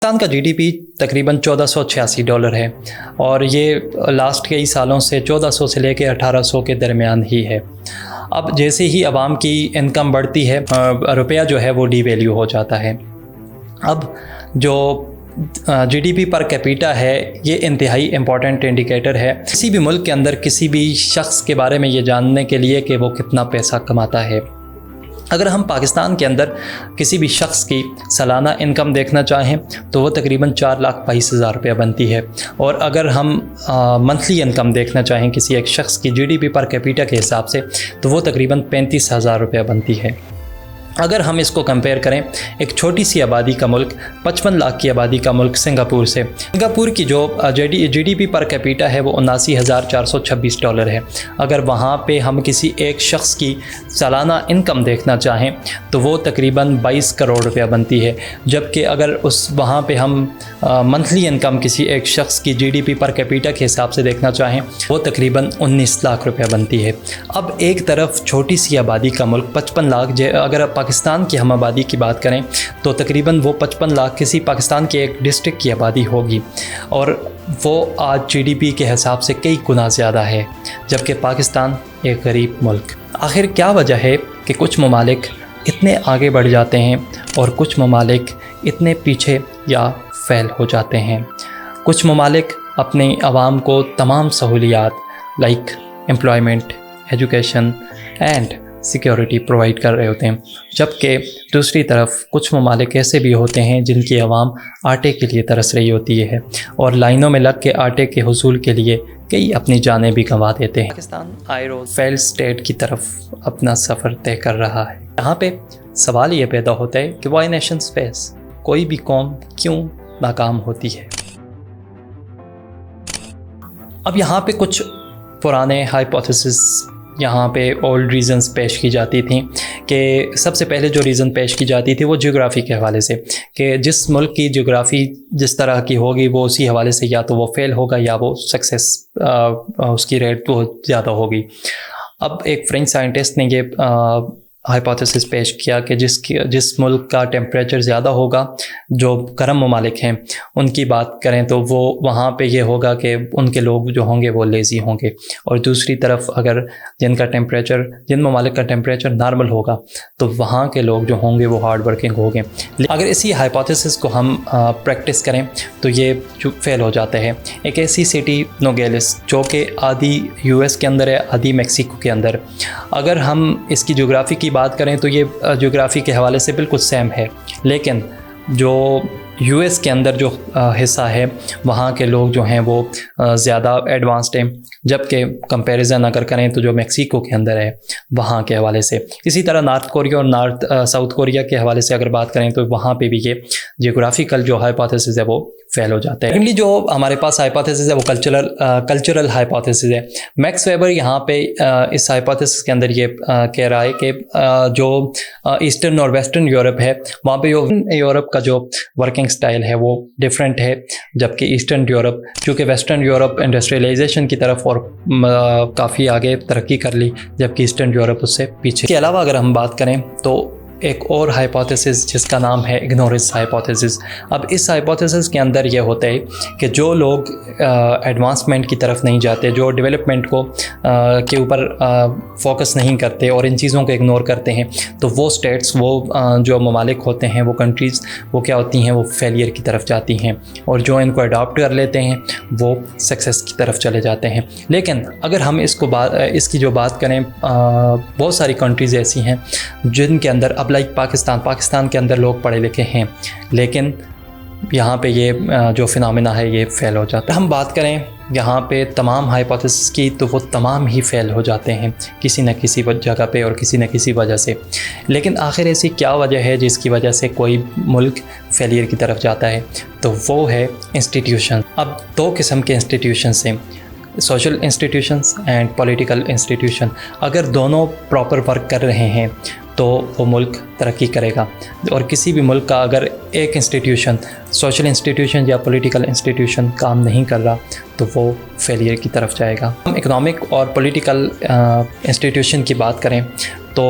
पाकिस्तान का जीडीपी तकरीबन $1486 है और ये लास्ट कई सालों से 1400 से लेकर 1800 के दरमियान ही है। अब जैसे ही आवाम की इनकम बढ़ती है, रुपया जो है वो डीवैल्यू हो जाता है। अब जो जीडीपी पर कैपिटा है, ये इंतहाई इम्पॉर्टेंट इंडिकेटर है किसी भी मुल्क के अंदर किसी भी शख्स के बारे में ये जानने के लिए कि वो कितना पैसा कमाता है। अगर हम पाकिस्तान के अंदर किसी भी शख्स की सालाना इनकम देखना चाहें तो वो तकरीबन 4,22,000 रुपया बनती है, और अगर हम मंथली इनकम देखना चाहें किसी एक शख्स की जीडीपी पर कैपिटा के हिसाब से तो वो तकरीबन 35,000 रुपया बनती है। अगर हम इसको कंपेयर करें एक छोटी सी आबादी का मुल्क, 55 लाख की आबादी का मुल्क सिंगापुर से, सिंगापुर की जो जीडीपी पर कैपिटा है वो $79,426 है। अगर वहाँ पे हम किसी एक शख्स की सालाना इनकम देखना चाहें तो वो तकरीबन 22 करोड़ रुपया बनती है, जबकि अगर उस वहाँ पे हम मंथली इनकम किसी एक शख्स की जीडीपी पर कैपिटा के हिसाब से देखना चाहें वो तकरीबन 19 लाख रुपया बनती है। अब एक तरफ छोटी सी आबादी का मुल्क 55 लाख, अगर पाकिस्तान की हम आबादी की बात करें तो तकरीबन वो 55 लाख किसी पाकिस्तान के एक डिस्ट्रिक्ट की आबादी होगी, और वो आज जीडीपी के हिसाब से कई गुना ज़्यादा है, जबकि पाकिस्तान एक गरीब मुल्क। आखिर क्या वजह है कि कुछ ममालिक इतने आगे बढ़ जाते हैं और कुछ ममालिक इतने पीछे या फेल हो जाते हैं? कुछ ममालिक अपने आवाम को तमाम सहूलियात like employment, education and security provide कर रहे होते हैं, जबकि दूसरी तरफ कुछ ममालिक ऐसे भी होते हैं जिनकी आवाम आटे के लिए तरस रही होती है और लाइनों में लग के आटे के हुसूल के लिए कई अपनी जानें भी गंवा देते हैं। पाकिस्तान आए रोज़ फेल स्टेट की तरफ अपना सफ़र तय कर रहा है। यहाँ पे सवाल ये पैदा होता है कि वाई नेशंस फेस, कोई भी कौम क्यों नाकाम होती है? अब यहाँ पे कुछ पुराने हाइपोथेसिस, यहाँ पे ओल्ड रीज़न्स पेश की जाती थी कि सबसे पहले जो रीज़न पेश की जाती थी वो ज्योग्राफ़ी के हवाले से, कि जिस मुल्क की ज्योग्राफ़ी जिस तरह की होगी वो उसी हवाले से या तो वो फेल होगा या वो सक्सेस उसकी रेट बहुत ज़्यादा होगी। अब एक फ्रेंच साइंटिस्ट ने ये हाइपोथेसिस पेश किया कि जिस मुल्क का टेम्परेचर ज़्यादा होगा, जो गर्म ममालिक हैं उनकी बात करें तो वो वहाँ पे ये होगा कि उनके लोग जो होंगे वो लेज़ी होंगे, और दूसरी तरफ अगर जिन ममालिक का टेम्परेचर नॉर्मल होगा तो वहाँ के लोग जो होंगे वो हार्ड वर्किंग होंगे। अगर इसी हाइपोथेसिस को हम प्रैक्टिस करें तो ये फेल हो जाते हैं। एक ऐसी सिटी नोगेलिस जो कि आधी यूएस के अंदर है, आधी मैक्सिको के अंदर, अगर हम इसकी ज्योग्राफी की बात करें तो ये ज्योग्राफी के हवाले से बिल्कुल सेम है, लेकिन जो यूएस के अंदर जो हिस्सा है वहाँ के लोग जो हैं वो ज़्यादा एडवांस्ड हैं, जबकि कंपैरिजन अगर करें तो जो मैक्सिको के अंदर है वहाँ के हवाले से। इसी तरह नॉर्थ कोरिया और साउथ कोरिया के हवाले से अगर बात करें तो वहाँ पे भी ये जियोग्राफिकल जो हाइपोथेसिस है वो फेल हो जाता है। सेकेंडली जो हमारे पास हाइपोथेसिस है वो कल्चरल हाइपोथेसिस है। मैक्स वेबर यहाँ पे इस हाइपोथेसिस के अंदर ये कह रहा है कि जो ईस्टर्न और वेस्टर्न यूरोप है वहाँ पे यूरोप का जो वर्किंग स्टाइल है वो डिफरेंट है, जबकि ईस्टर्न यूरोप, चूँकि वेस्टर्न यूरोप इंडस्ट्रियलाइजेशन की तरफ और काफ़ी आगे तरक्की कर ली, जबकि ईस्टर्न यूरोप उससे पीछे। इसके अलावा अगर हम बात करें तो एक और हाइपोथेसिस जिसका नाम है इग्नोरेंस हाइपोथेसिस। अब इस हाइपोथेसिस के अंदर ये होता है कि जो लोग एडवांसमेंट की तरफ नहीं जाते, जो डेवलपमेंट को के ऊपर फोकस नहीं करते और इन चीज़ों को इग्नोर करते हैं, तो वो स्टेट्स, वो जो ममालिक होते हैं, वो कंट्रीज़, वो क्या होती हैं, वो फेलियर की तरफ जाती हैं, और जो इनको अडॉप्ट कर लेते हैं वो सक्सेस की तरफ चले जाते हैं। लेकिन अगर हम इसकी जो बात करें, बहुत सारी कंट्रीज़ ऐसी हैं जिनके अंदर, अब लाइक पाकिस्तान के अंदर लोग पढ़े लिखे हैं, लेकिन यहाँ पे ये जो फिनोमेना है ये फेल हो जाता है। हम बात करें यहाँ पे तमाम हाइपोथेसिस की तो वो तमाम ही फेल हो जाते हैं किसी न किसी जगह पे और किसी न किसी वजह से। लेकिन आखिर ऐसी क्या वजह है जिसकी वजह से कोई मुल्क फेलियर की तरफ जाता है? तो वो है इंस्टीट्यूशन। अब दो किस्म के इंस्टीट्यूशंस हैं, social institutions and political institution. अगर दोनों प्रॉपर वर्क कर रहे हैं तो वो मुल्क तरक्की करेगा, और किसी भी मुल्क का अगर एक इंस्टीट्यूशन, सोशल इंस्टीट्यूशन या पॉलिटिकल इंस्टीट्यूशन काम नहीं कर रहा तो वो फेलियर की तरफ जाएगा। हम इकोनॉमिक और पॉलिटिकल इंस्टीट्यूशन की बात करें तो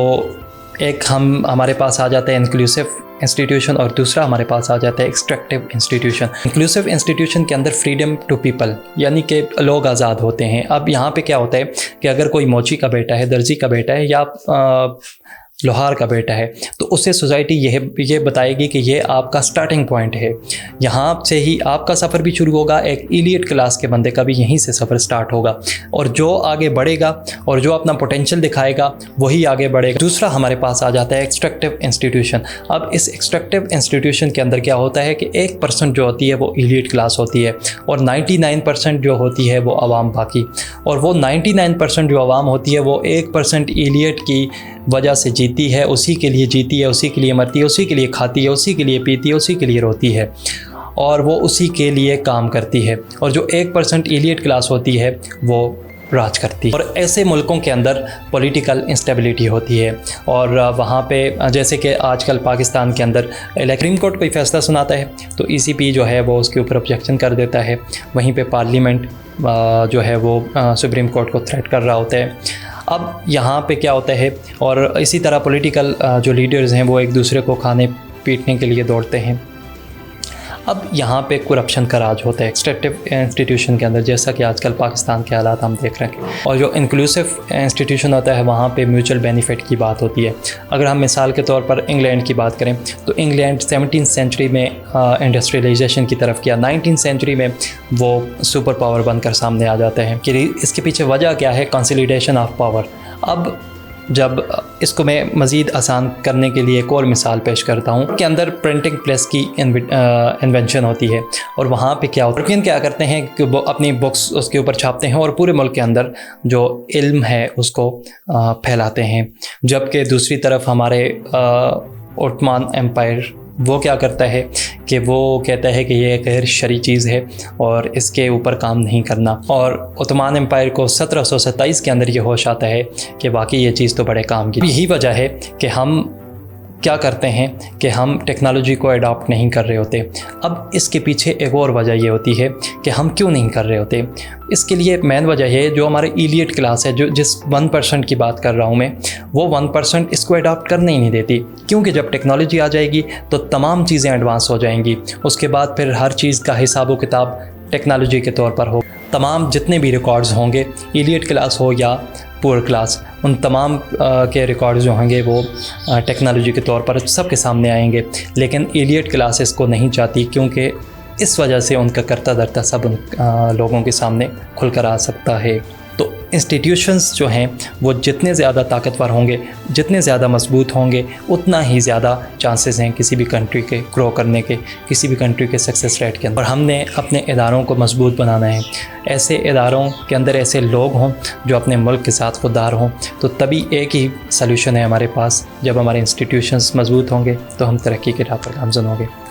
एक हमारे पास आ जाता है इंक्लूसिव इंस्टीट्यूशन और दूसरा हमारे पास आ जाता है एक्सट्रैक्टिव इंस्टीट्यूशन। इंक्लूसिव इंस्टीट्यूशन के अंदर फ्रीडम टू पीपल, यानी कि लोग आज़ाद होते हैं। अब यहाँ पे क्या होता है कि अगर कोई मोची का बेटा है, दर्जी का बेटा है या लोहार का बेटा है, तो उससे सोसाइटी ये बताएगी कि ये आपका स्टार्टिंग पॉइंट है, यहाँ से ही आपका सफ़र भी शुरू होगा। एक इलीट क्लास के बंदे का भी यहीं से सफ़र स्टार्ट होगा, और जो आगे बढ़ेगा और जो अपना पोटेंशियल दिखाएगा वही आगे बढ़ेगा। दूसरा हमारे पास आ जाता है एक्सट्रैक्टिव इंस्टीट्यूशन। अब इस एक्सट्रैक्टिव इंस्टीट्यूशन के अंदर क्या होता है कि 1% जो होती है वो इलीट क्लास होती है, और 99% जो होती है वो आवाम बाकी। और वो 99% जो आवाम होती है वो 1% इलीट की वजह से जीती है, उसी के लिए जीती है, उसी के लिए मरती है, उसी के लिए खाती है, उसी के लिए पीती है, उसी के लिए रोती है, और वो उसी के लिए काम करती है। और जो 1% इलीट क्लास होती है वो राज करती है। और ऐसे मुल्कों के अंदर पॉलिटिकल इंस्टेबिलिटी होती है, और वहाँ पे जैसे कि आजकल पाकिस्तान के अंदर सुप्रीम कोर्ट कोई फ़ैसला सुनाता है तो ECP जो है वो उसके ऊपर ऑब्जेक्शन कर देता है, वहीं पे पार्लियामेंट जो है वो सुप्रीम कोर्ट को थ्रेट कर रहा होता है। अब यहाँ पे क्या होता है, और इसी तरह पॉलिटिकल जो लीडर्स हैं वो एक दूसरे को खाने पीटने के लिए दौड़ते हैं। अब यहाँ पे करप्शन का राज होता है एक्सट्रैक्टिव इंस्टीट्यूशन के अंदर, जैसा कि आजकल पाकिस्तान के हालात हम देख रहे हैं। और जो इंक्लूसिव इंस्टीट्यूशन होता है वहाँ पे म्यूचुअल बेनिफिट की बात होती है। अगर हम मिसाल के तौर पर इंग्लैंड की बात करें तो इंग्लैंड 17th सेंचुरी में इंडस्ट्रियलाइजेशन की तरफ किया, 19th सेंचुरी में वो सुपर पावर बनकर सामने आ जाता है। कि इसके पीछे वजह क्या है? Consolidation of power. अब जब इसको मैं मज़ीद आसान करने के लिए एक और मिसाल पेश करता हूँ कि अंदर प्रिंटिंग प्रेस की इन्वेंशन होती है, और वहाँ पे क्या होता है, क्या करते हैं कि वो अपनी बुक्स उसके ऊपर छापते हैं और पूरे मुल्क के अंदर जो इल्म है उसको फैलाते हैं। जबकि दूसरी तरफ हमारे ओटमान एम्पायर वो क्या करता है कि वो कहता है कि ये गैर शरई चीज़ है और इसके ऊपर काम नहीं करना। और ओटमान एम्पायर को 1727 के अंदर ये होश आता है कि वाकई ये चीज़ तो बड़े काम की। यही वजह है कि हम क्या करते हैं कि हम टेक्नोलॉजी को अडॉप्ट नहीं कर रहे होते। अब इसके पीछे एक और वजह ये होती है कि हम क्यों नहीं कर रहे होते। इसके लिए मेन वजह है जो हमारे इलीट क्लास है, जो जिस 1% की बात कर रहा हूँ मैं, वो 1% इसको अडॉप्ट करने ही नहीं देती। क्योंकि जब टेक्नोलॉजी आ जाएगी तो तमाम चीज़ें एडवांस हो जाएंगी, उसके बाद फिर हर चीज़ का हिसाब व किताब टेक्नोलॉजी के तौर पर हो। तमाम जितने भी रिकॉर्ड्स होंगे, इलीट क्लास हो या पुअर क्लास, उन तमाम के रिकॉर्ड्स जो होंगे वो टेक्नोलॉजी के तौर पर सबके सामने आएंगे। लेकिन इलीट क्लासेस को नहीं चाहती, क्योंकि इस वजह से उनका करता धरता सब लोगों के सामने खुलकर आ सकता है। तो इंस्टीट्यूशंस जो हैं वो जितने ज़्यादा ताकतवर होंगे, जितने ज़्यादा मजबूत होंगे, उतना ही ज़्यादा चांसेस हैं किसी भी कंट्री के ग्रो करने के, किसी भी कंट्री के सक्सेस रेट के अंदर। और हमने अपने इदारों को मजबूत बनाना है, ऐसे इदारों के अंदर ऐसे लोग हों जो अपने मुल्क के साथ खुददार हों। तो तभी एक ही सलूशन है हमारे पास, जब हमारे इंस्टीट्यूशंस मजबूत होंगे तो हम तरक्की के राह पर गामज़न होंगे।